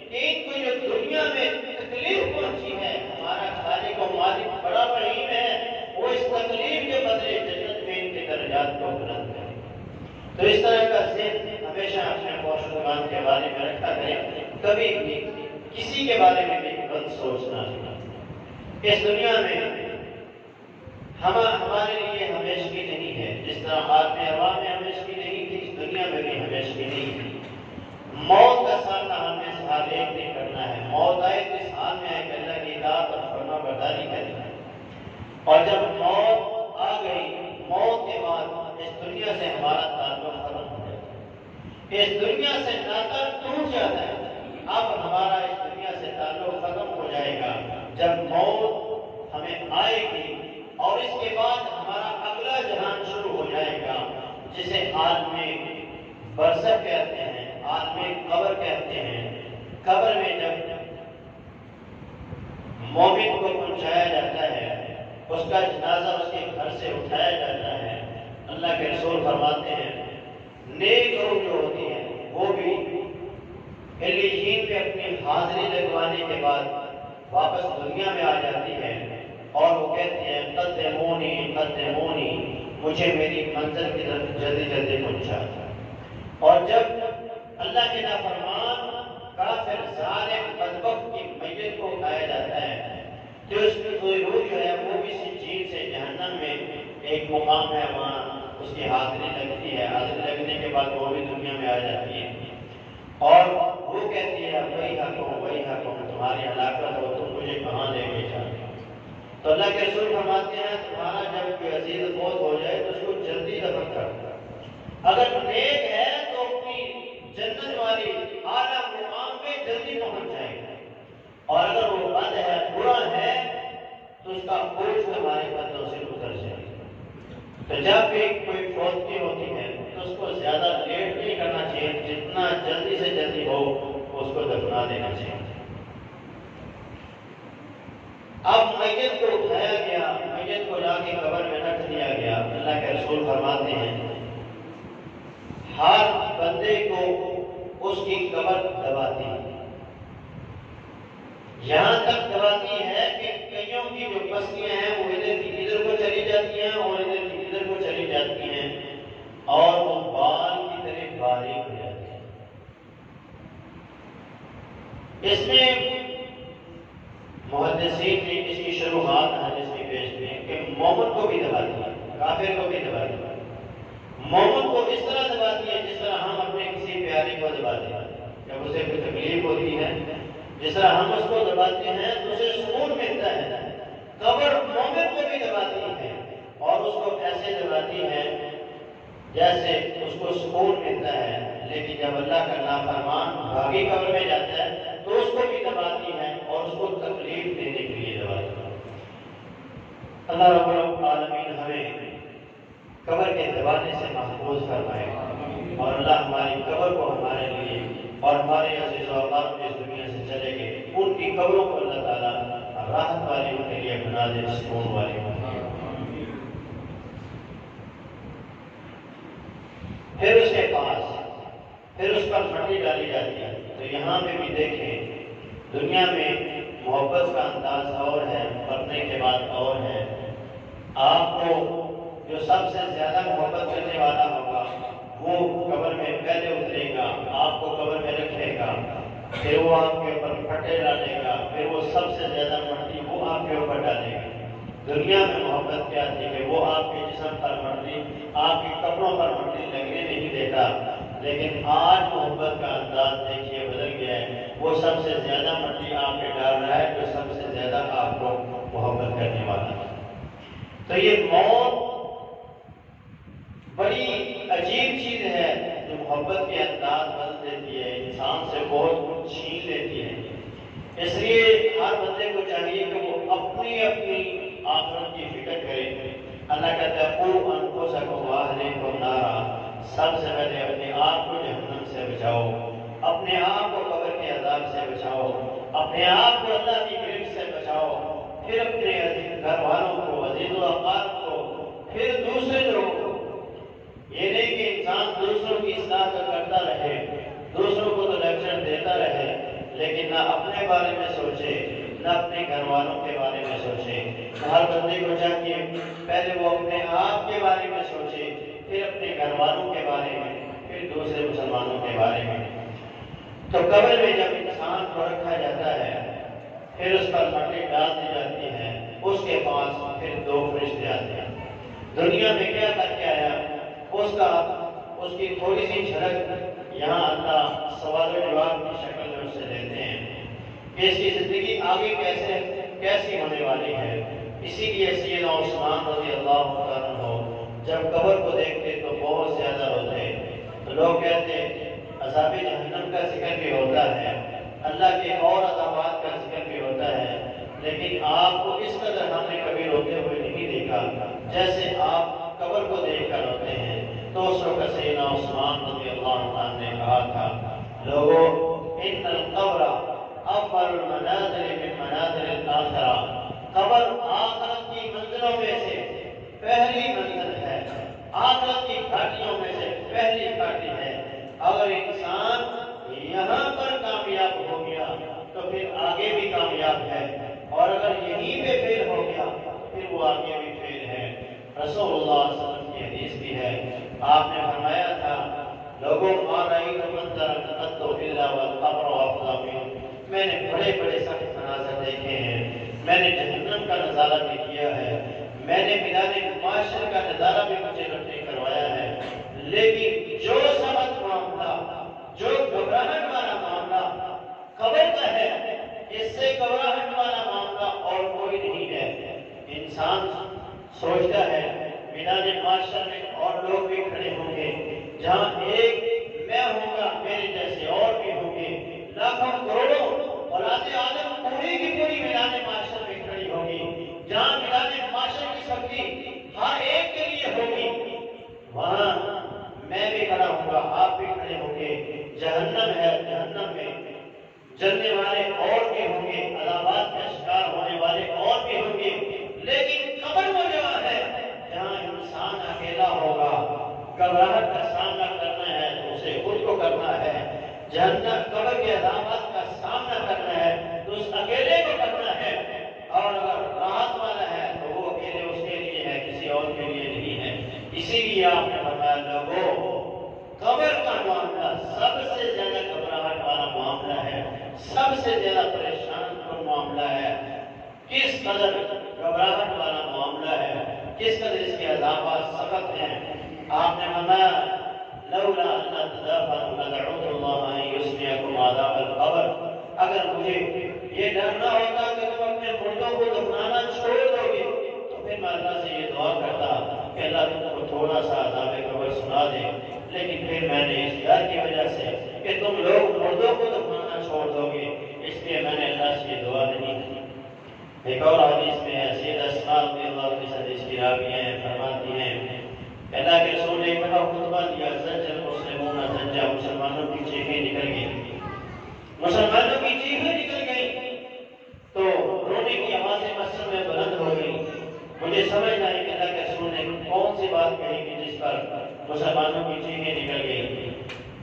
Speaker 1: کہ ان کو جو دنیا میں تکلیف پہنچی ہے، ہمارا خالق و مالک بڑا رحیم ہے، وہ اس تکلیف کے بدلے جنت میں ان کے درجات کو بلند کرے۔ تو اس طرح کا ذہن ہمیشہ اپنے فوت شدگان کے بارے میں رکھا کریں، کبھی بھی کسی کے بارے میں بھی بد سوچنا نہیں۔ اس دنیا میں ہمارے لیے ہمیشگی نہیں ہے، جس طرح عالم ارواح میں ہمیشگی نہیں تھی، اس دنیا میں بھی ہمیشگی نہیں تھی۔ موت کا سامنا ہمیں ہر ایک دن کرنا ہے، موت آئے تو اس حال میں آئے کہ اللہ کی اطاعت اور فرما برداری کرنی ہے، اور جب موت آ گئی، موت کے بعد اس دنیا سے ہمارا تعلق ختم ہو جاتا ہے، اس دنیا سے ناطا ٹوٹ جاتا ہے۔ اب ہمارا اس دنیا سے تعلق ختم ہو جائے گا جب موت ہمیں آئے گی، اور اس کے بعد ہمارا اگلا جہان شروع ہو جائے گا، جسے عالم برزخ کہتے ہیں، عالم قبر کہتے ہیں۔ قبر میں جب مومن کو پہنچایا جاتا ہے، اس کا جنازہ اس کے گھر سے اٹھایا جاتا ہے، اللہ کے رسول فرماتے ہیں نیک روح جو ہوتی ہے وہ بھی علیین پہ اپنی حاضری لگوانے کے بعد واپس دنیا میں آ جاتی ہے، اور وہ کہتے ہیں قدمونی قدمونی، مجھے میری منزل کی طرف جلدی جلدی پہنچا۔ اور جب اللہ کے نافرمان کافر ظالم بدبخت کی میت کو اٹھایا جاتا ہے تو اس کی کوئی روح جو ہے وہ بھی سجین سے جہنم میں ایک مقام ہے، وہاں اس کی حاضری لگتی ہے، حاضری لگنے کے بعد وہ بھی دنیا میں آ جاتی ہے، اور وہ کہتی ہے وہی حکم تمہاری ہلاکت ہو، تم مجھے کہاں لے کے جاتے ہو؟ تو اللہ کے رسول فرماتے ہیں تمہارا جب کوئی عزیز موت ہو جائے تو اس کو جلدی دفن کر دو، اگر نیک ہے تو اپنی جنت والی اعلیٰ مقام پہ جلدی پہنچ جائے گا، اور اگر وہ بد ہے، برا ہے، تو اس کا بوجھ ہمارے قدموں سے گزر جائے گا۔ تو جب بھی کوئی فوتگی ہوتی ہے تو اس کو زیادہ لیٹ نہیں کرنا چاہیے، جتنا جلدی سے جلدی ہو اس کو دفنا دینا چاہیے۔ اب میت کو اٹھایا گیا، میت کو لا کے قبر میں رکھ دیا گیا۔ اللہ کے رسول فرماتے ہیں ہر بندے کو اس کی قبر دباتی ہے، یہاں تک دباتی ہے کہ کئیوں کی جو بستیاں ہیں وہ ادھر کی ادھر کو چلی جاتی ہیں اور ادھر کی ادھر کو چلی جاتی ہیں، اور وہ بال کی طرح باریک ہو جاتی ہیں۔ اس میں محدثین نے اس کی شروحات حدیث میں پیش کی ہیں کہ مومن کو بھی دباتی ہے، کافر کو بھی دباتی ہے۔ مومن کو اس طرح دباتی ہے جس طرح ہم اپنے کسی پیارے کو دباتے ہیں جب اسے کوئی تکلیف ہوتی ہے، جس طرح ہم اس کو دباتے ہیں تو اسے سکون ملتا ہے۔ قبر مومن کو بھی دباتی ہے، اور اس کو ایسے دباتی ہے جیسے اس کو سکون ملتا ہے، لیکن جب اللہ کا نافرمان بھاگی قبر میں جاتا ہے تو اس کو بھی دباتی ہے اور اس کو تکلیف دینے کے لیے دباتی ہے۔ اللہ رب العالمین ہمیں قبر کے دبانے سے محفوظ فرمائے، اور اللہ ہماری قبر کو ہمارے لیے اور ہمارے عزیز و اقارب اس دنیا سے چلے گئے ان کی قبروں کو اللہ تعالیٰ راحت والی ان کے لیے بنا دے، سکون والی۔ پھر اس کے پاس پھر اس پر مٹی ڈالی جاتی ہے۔ تو یہاں پہ بھی دیکھیں دنیا میں محبت کا انداز اور ہے، مرنے کے بعد اور ہے۔ آپ کو جو سب سے زیادہ محبت کرنے والا ہوگا وہ قبر میں پہلے اترے گا، آپ کو قبر میں رکھے گا، پھر وہ آپ کے اوپر پھٹے ڈالے گا، پھر وہ سب سے زیادہ مٹی وہ آپ کے اوپر ڈالے گا۔ دنیا میں محبت کیا تھی کہ وہ آپ کے جسم پر مٹی، آپ کے کپڑوں پر مٹی لگنے نہیں دیتا، لیکن آج محبت کا انداز دیکھیے بدل گیا ہے، وہ سب سے زیادہ مٹی آپ پہ ڈال رہا ہے جو سب سے زیادہ آپ کو محبت کرنے والا ہے۔ تو یہ موت بڑی عجیب چیز ہے جو محبت کے انداز بدل دیتی ہے، انسان سے بہت کچھ چھین لیتی ہے۔ اس لیے ہر بندے کو چاہیے کہ وہ اپنی آخرت کی فکر کرے۔ اللہ کہتا ہے قوا انفسکم واہلیکم نارا، سب سے پہلے اپنے آپ کو جہنم سے بچاؤ، اپنے آپ کو قبر کے عذاب سے بچاؤ، اپنے آپ کو اللہ کی گرفت سے بچاؤ، پھر اپنے گھر والوں کو، عزیز و اقارب کو، پھر دوسرے لوگوں کو۔ یہ نہیں کہ انسان دوسروں کی اصلاح کرتا رہے، دوسروں کو تو لیکچر دیتا رہے، لیکن نہ اپنے بارے میں سوچے، نہ اپنے گھر والوں کے بارے میں سوچے۔ ہر بندے کو چاہیے پہلے وہ اپنے آپ کے بارے میں سوچے، پھر اپنے گھر والوں کے بارے میں، پھر دوسرے مسلمانوں کے بارے میں۔ تو قبر میں جب انسان کو رکھا جاتا ہے پھر اس پر مٹی ڈال دی جاتی ہے، اس کے پاس پھر دو فرشتے آتے ہیں۔ دنیا میں کیا کر کے آیا اس کی تھوڑی سی جھلک یہاں اللہ سوال و جواب کی شکل میں اس سے دیتے ہیں کہ اس کی زندگی آگے کیسی ہونے والی ہے۔ اسی لیے سیدنا عثمان رضی اللہ عنہ جب قبر کو دیکھتے تو بہت زیادہ روتے۔ تو لوگ کہتے عذاب جہنم کا ذکر بھی ہوتا ہے، اللہ کے اور عذابات کا ذکر بھی ہوتا ہے، لیکن آپ کو اس قدر ہم نے کبھی روتے ہوئے نہیں دیکھا جیسے آپ قبر کو دیکھ کر روتے ہیں۔ تو اس وقت سیدنا عثمان رضی اللہ عنہ نے کہا تھا لوگوں ان القبر اول المنازل من منازل الاخرہ، قبر آخرت کی منزلوں میں سے پہلی منزل ہے، آخرت کی گھاٹیوں میں سے پہلی گھاٹی ہے۔ اگر انسان یہاں پر کامیاب ہو گیا تو پھر آگے بھی کامیاب ہے، اور اگر یہیں پہ فیل ہو گیا پھر وہ آگے بھی فیل ہے۔ رسول اللہ صلی اللہ علیہ وسلم کی حدیث بھی ہے، آپ نے فرمایا تھا لوگوں ما رأیت منظرا قط الا والقبر افضل منه، میں نے بڑے بڑے سخت مناظر دیکھے ہیں، میں نے جہنم کا نظارہ بھی کیا ہے، میں نے میدان معاشر کا نظارہ بھی مجھے رب نے کروایا ہے، لیکن جو سخت معاملہ، جو گھبراہٹ والا معاملہ قبر کا ہے، اس سے گھبراہٹ والا معاملہ اور کوئی نہیں ہے۔ انسان سوچتا ہے میدان معاشر میں اور لوگ بھی کھڑے ہوں گے، جہنم قبر کے عذابات کا سامنا کرنا ہے تو اس اکیلے کو کرنا ہے، اور اگر راحت والا ہے تو وہ اکیلے اس کے لیے ہے، کسی اور کے لیے نہیں ہے۔ اسی لیے آپ نے فرمایا لوگوں قبر کا معاملہ سب سے زیادہ گھبراہٹ والا معاملہ ہے، سب سے زیادہ پریشان کن معاملہ ہے۔ کس قدر گھبراہٹ والا معاملہ ہے، کس قدر اس کے عذابات سخت ہیں۔ آپ نے فرمایا لولا ان تدافعوا لدعوت اللہ ان یسمعکم عذاب القبر، اگر مجھے یہ ڈر نہ ہوتا کہ تم اپنے مردوں کو دفنانا چھوڑ دو گے تو پھر میں اللہ سے یہ دعا کرتا کہ اللہ تم کو تھوڑا سا عذاب قبر سنا دے، لیکن پھر میں نے اس ڈر کی وجہ سے کہ تم لوگ مردوں کو دفنانا چھوڑ دو گے، اس لیے میں نے اللہ سے یہ دعا نہیں کی۔ ایک اور حدیث میں ہے، سید اسماء رضی اللہ عنہ اس حدیث کی راوی ہیں، فرماتی ہیں اللہ کے رسول نے ایک دفعہ خطبہ دیا، زجر مسلمون زجا، مسلمانوں کی چیخیں نکل گئی، مسلمانوں کی چیخیں نکل گئی تو رونے کی آوازیں مسجد میں بلند ہو گئی۔ مجھے سمجھ نہ آئی کہ اللہ کے رسول نے کون سی بات کہی کہ جس پر مسلمانوں کی چیخیں نکل گئی،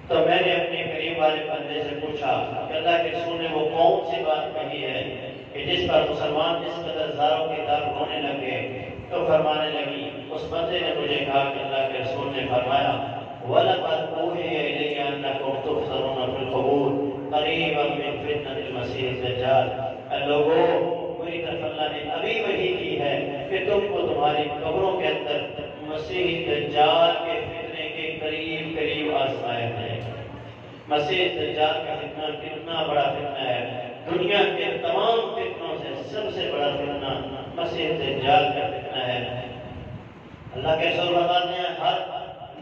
Speaker 1: تو میں نے اپنے قریب والے بندے سے پوچھا کہ اللہ کے رسول نے وہ کون سی بات کہی ہے کہ جس پر مسلمان اس قدر زاروں کے در ہونے لگے، تو فرمانے لگی، اس بندے نے مجھے کہا کہ اللہ کے رسول نے فرمایا وَلَقَدْ أُوحِيَ إِلَيَّ أَنَّكُمْ تُحْشَرُونَ فِي الْقُبُورِ قَرِيبًا مِنْ فِتْنَةِ الْمَسِيحِ الدَّجَّالِ۔ اے لوگوں، میری طرف اللہ نے ابھی وحی کی ہے کہ تم کو تمہاری قبروں کے اندر مسیح دجال کے فتنے کے قریب قریب آزمایا جائے گا۔ مسیح دجال کا فتنہ کتنا بڑا فتنہ ہے، دنیا کے تمام فتنوں سے سب سے بڑا فتنہ مسیح دجال کا فتنہ ہے۔ اللہ کے رسول فرماتے ہیں ہر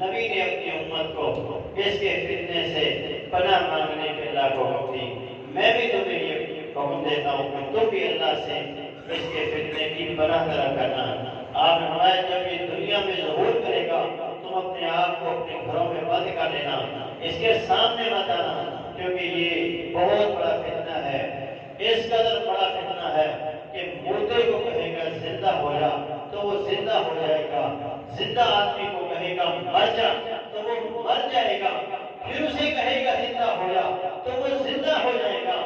Speaker 1: نبی نے اپنی امت کو اس کے فتنے سے پناہ مانگنے کے اللہ کو حکم دی، میں بھی تمہیں یہ حکم دیتا ہوں کہ تم بھی اللہ سے اس کے فتنے کی پناہ طلب کرنا۔ آپ نے فرمایا جب یہ دنیا میں ظہور کرے گا تم اپنے آپ کو اپنے گھروں میں بند کر لینا، اس کے سامنے مت آنا، کیونکہ یہ بہت بڑا فتنہ ہے، اس قدر بڑا فتنہ ہے کہ مردے کو کہے گا زندہ ہو جا تو وہ زندہ ہو جائے گا، زندہ آدمی کو کہے گا مر جا تو وہ مر جائے گا، پھر اسے کہے گا زندہ ہو جا تو وہ زندہ ہو جائے گا۔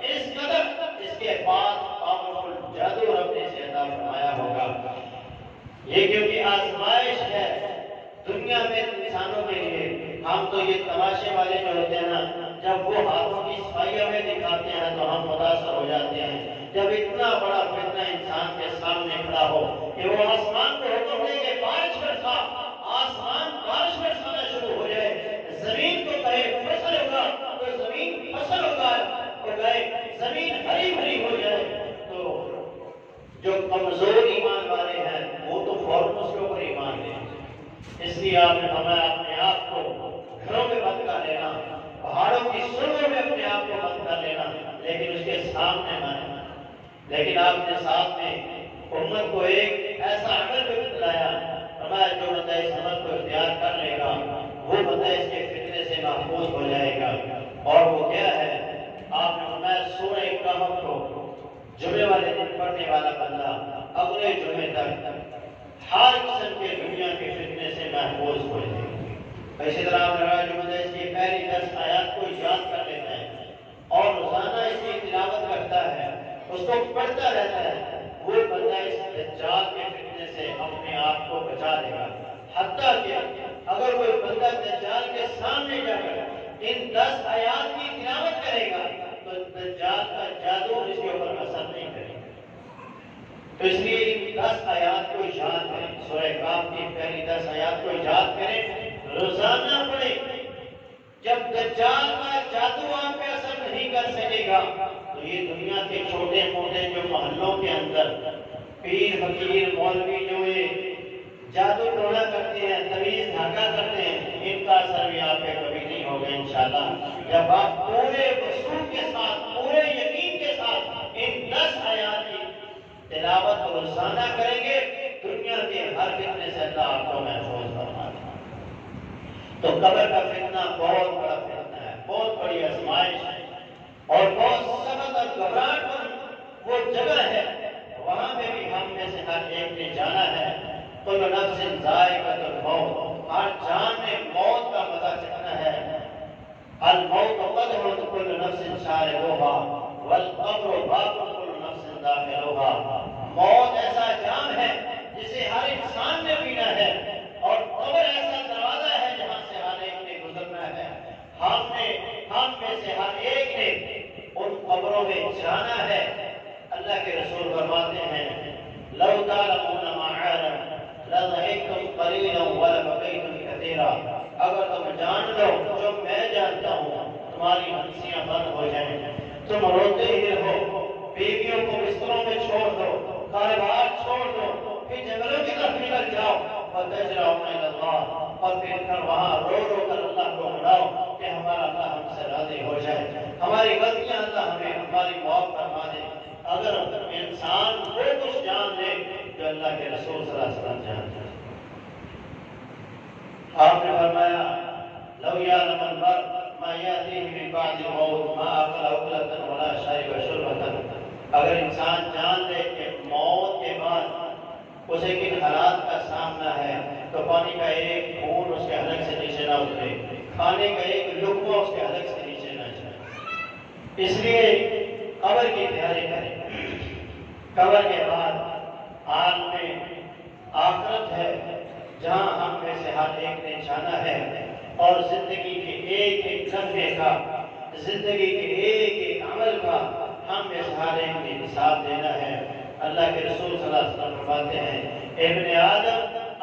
Speaker 1: اس قدر اس کے بعد پاورفل جادو رب نے سے عطا فرمایا ہوگا۔ یہ کیونکہ آزمائش ہے دنیا میں انسانوں کے لیے، ہم تو یہ تماشے والے جو ہوتے ہیں نا، جب وہ ہاتھوں کی صفائی ہمیں دکھاتے ہیں تو ہم متاثر ہو جاتے ہیں۔ جب اتنا بڑا فتنہ انسان کے سامنے کھڑا ہو کہ وہ آسمان کو حکم دے کہ بارش برسا، آسمان بارش برسانا شروع ہو جائے، زمین کو کہے فصل ہوگا تو زمین فصل اگائے، زمین ہری بھری ہو جائے، تو جو کمزور ایمان والے ہیں وہ تو فوراً اس کے اوپر ایمان لیں۔ اس لیے آپ نے فرمایا اپنے آپ کو گھروں میں بند کر لینا، پہاڑوں کی سروں میں اپنے آپ کو بند کر لینا، لیکن اس کے سامنے نہ آنا۔ لیکن آپ نے ساتھ میں امت کو ایک ایسا عمل بھی بتلایا، فرمایا جو بندہ اس عمل کو اختیار کر لے گا وہ بندہ اس کے فتنے سے محفوظ ہو جائے گا۔ اور وہ کیا ہے؟ آپ نے فرمایا سورہ کہف کو جمعے والے دن پڑھنے والا بندہ اگلے جمعے تک ہر قسم کے دنیا کے فتنے سے محفوظ ہو جائے گا۔ اسی طرح آپ نے جو بندہ اس کی پہلی 10 آیات کو یاد کر لیتا ہے اور روزانہ اس کی تلاوت کرتا ہے، اس کو پڑھتا رہتا ہے، وہ بندہ اس دجال کے فتنے سے اپنے آپ کو بچا لے گا۔ حتیٰ کہ اگر کوئی بندہ دجال کے سامنے جا کر ان 10 آیات کی تلاوت کرے گا تو دجال کا جادو اس کے اوپر اثر نہیں کرے گا۔ تو اس لیے ان 10 آیات کو یاد کریں، سورہ کہف کی پہلی 10 آیات کو یاد کریں، روزانہ پڑھیں۔ جب دجال کا جادو آپ پہ اثر نہیں کر سکے گا تو یہ دنیا کے چھوٹے موٹے جو محلوں کے اندر پیر فقیر مولوی جو یہ جادو ٹونا کرتے ہیں، تویز دھاگا کرتے ہیں، ان کا اثر بھی آپ پہ کبھی نہیں ہوگا انشاءاللہ۔ جب آپ پورے وصول کے ساتھ، پورے یقین کے ساتھ ان 10 آیات کی تلاوت روزانہ کریں گے، دنیا کے ہر فتنے سے اللہ آپ کو محفوظ فرما دے۔ تو قبر کا فتنہ بہت بڑا فتنہ ہے، بہت بڑی آزمائش ہے اور بہت سخت اور گھبراہٹ وہ جگہ ہے، وہاں پہ بھی ہم میں سے ہر ایک نے جانا ہے۔ کل نفس ذائقۃ الموت، ہر جان نے موت کا مزہ چکھنا ہے۔ الموت قد نفس شاربوها والقبر باب كل نفس داخلوها. موت ایسا جام ہے جسے ہر انسان نے پینا ہے، اور قبر ایسا دروازہ ہے جہاں سے ہر ایک نے گزرنا ہے. ہم میں سے ہر ایک نے ان قبروں میں جانا ہے. اللہ کے رسول فرماتے ہیں لو تعلمون ما اعلم لضحكتم قليلا ولبكيتم كثيرا. اگر تم جان لو جو میں جانتا ہوں تمہاری ہنسیاں بند ہو جائیں، تم روتے ہی رہو، بیویوں کو بستروں میں چھوڑ دو، کاروبار چھوڑ دو، پھر جنگلوں کی طرف نکل جاؤ وتجرؤون الى الله، اور پھر وہاں رو رو کر اللہ کو مناؤ کہ ہمارا اللہ ہم سے راضی ہو جائے، ہماری غلطیاں اللہ ہمیں ہماری معاف فرما دے. اگر انسان وہ کچھ جان لے جو اللہ کے رسول صلی اللہ علیہ وسلم جانتے ہیں. آپ نے فرمایا لو يعلم المرء ما يأتيه من بعد الموت ما أكل أكلة ولا شرب شربة. اگر انسان جان لے کہ موت کے بعد اسے کن حالات کا سامنا ہے تو پانی کا ایک بوند اس کے حلق سے نیچے نہ اترے، کھانے کا ایک لقمہ اس کے حلق سے نیچے نہ جائے. اس لیے قبر کی تیاری کریں. قبر کے بعد عالم آخرت ہے جہاں ہم میں سے ہر ایک نے جانا ہے، اور زندگی کے ایک ایک لمحے کا، زندگی کے ایک ایک عمل کا ہم میں سے ہر ایک نے حساب دینا ہے. اللہ کے رسول صلی اللہ علیہ وسلم فرماتے ہیں ابن آدم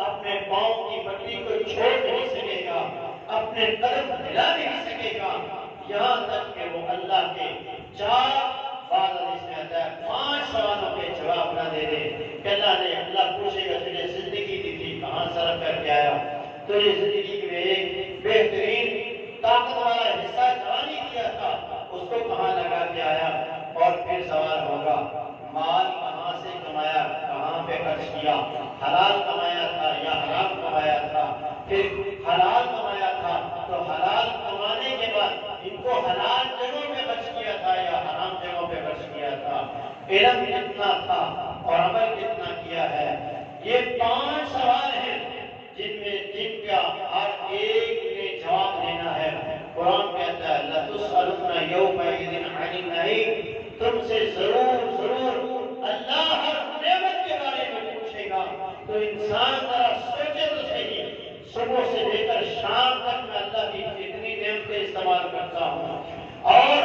Speaker 1: اپنے پاؤں کی پٹی کو چھوڑ نہیں سکے گا، اپنے قدم ہلا نہیں سکے گا یہاں تک کہ وہ اللہ کے 5 سوالوں کے جواب نہ دے دے. کہ اللہ پوچھے گا تجھے زندگی دی تھی کہاں صرف کر کے آیا، تجھے زندگی میں ایک بہترین طاقت والا حصہ جوانی کیا تھا اس کو کہاں لگا کے آیا. اور پھر سوال ہوگا مال کہاں سے کمایا، کہاں پہ خرچ کیا، حلال کمایا تھا یا حرام کمایا تھا. پھر حلال کمایا تھا تو حلال کمانے کے بعد ان کو حلال جگہوں پہ خرچ کیا تھا یا حرام جگہوں پہ خرچ کیا تھا، علم کتنا تھا اور عمل کتنا کیا ہے. یہ 5 سوال ہیں جن کا ہر ایک نے جواب دینا ہے. قرآن کہتا ہے لَتُسْأَلُنَّ يَوْمَئِذٍ عَنِ النَّعِيمِ. تم سے ضرور اللہ ہر نعمت کے بارے میں پوچھے گا. تو انسان ذرا سوچے تو صحیح، صبح سے لے کر شام تک میں اللہ کی کتنی نعمتیں استعمال کرتا ہوں، اور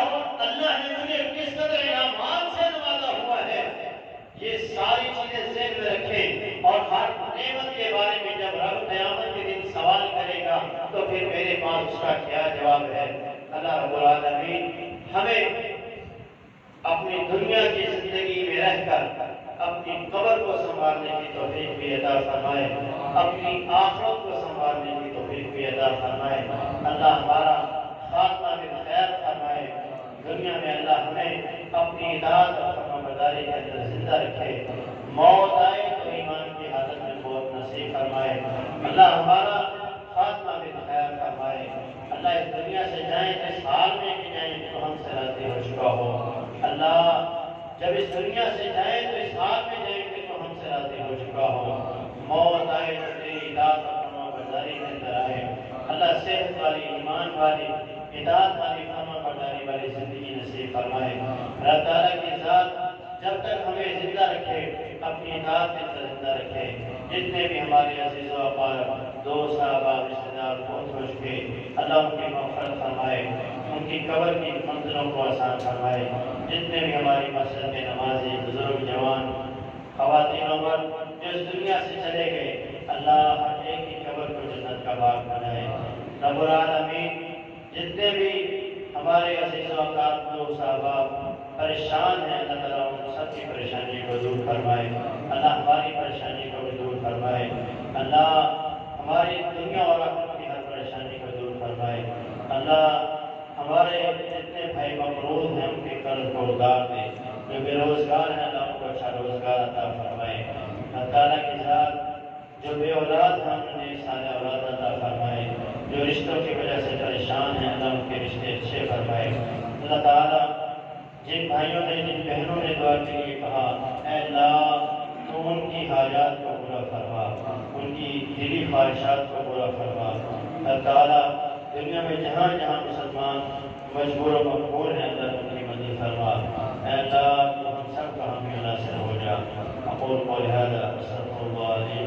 Speaker 1: اللہ نے مجھے کس قدر انعامات سے نوازا ہوا ہے. یہ ساری چیزیں ذہن میں رکھیں، اور ہر نعمت کے بارے میں جب رب قیامت کے دن سوال کرے گا تو پھر میرے پاس اس کا کیا جواب ہے. اللہ رب العالمین ہمیں اپنی دنیا کی زندگی میں رہ کر اپنی قبر کو سنبھالنے کی توفیق بھی عطا فرمائے، اپنی آخرت کو سنبھالنے کی توفیق بھی عطا فرمائے. اللہ ہمارا خاتمہ بالخیر فرمائے. دنیا میں اللہ ہمیں اپنی اطاعت اور فرمانبرداری کے اندر زندہ رکھے. موت آئے تو ایمان کی حالت میں موت نصیب فرمائے. اللہ ہمارا خاتمہ بالخیر فرمائے. اللہ اس دنیا سے جائیں تو اس حال میں کہ جائیں تو ہم سے راضی ہو چکا ہو. اللہ جب اس دنیا سے جائیں تو اس حال میں جائیں گے تو ہم سے راضی ہو چکا ہو. موت آئے تو تیری اطاعت اور فرمانبرداری کے اندر آئے. اللہ صحت والی، ایمان والی، اطاعت والی، فرمانبرداری والی زندگی نصیب فرمائے. اللہ تعالیٰ کی ذات جب تک ہمیں زندہ رکھے اپنی اطاعت کے اندر زندہ رکھے. جتنے بھی ہمارے عزیز و اقارب، دوست، احباب، رشتہ دار فوت ہو چکے، اللہ ان کی مغفرت فرمائے، ان کی قبر کی منزلوں کو آسان فرمائے. جتنے بھی ہماری مسجد میں نمازی بزرگ، جوان، خواتین و مرد جو اس دنیا سے چلے گئے، اللہ ہر ایک کی قبر کو جنت کا باغ بنائے. رب العالمین جتنے بھی ہمارے عزیز و اقارب، دوست، احباب پریشان ہیں، اللہ تعالیٰ ان سب کی پریشانی کو دور فرمائے. اللہ ہماری پریشانی کو بھی دور فرمائے. اللہ ہماری دنیا اور آخرت کی ہر پریشانی کو دور فرمائے. اللہ ہمارے جتنے بھائی مقروض ہیں ان کے قرض کو اتار دے. جو بے روزگار ہیں اللہ ان کو اچھا روزگار عطا فرمائے. اللہ تعالیٰ کی ذات جو بے اولاد ہیں انہیں سارے اولاد عطا فرمائے. جو رشتوں کی وجہ سے پریشان ہیں اللہ ان کے رشتے اچھے فرمائے. اللہ تعالیٰ جن بھائیوں نے، جن بہنوں نے دعا کے لیے کہا اے اللہ تو ان کی حاجات کو پورا فرما، ان کی دلی خواہشات کو پورا فرما. اللہ تعالیٰ دنیا میں جہاں جہاں مسلمان مجبور و مقبول ہیں هذا، استغفر الله لي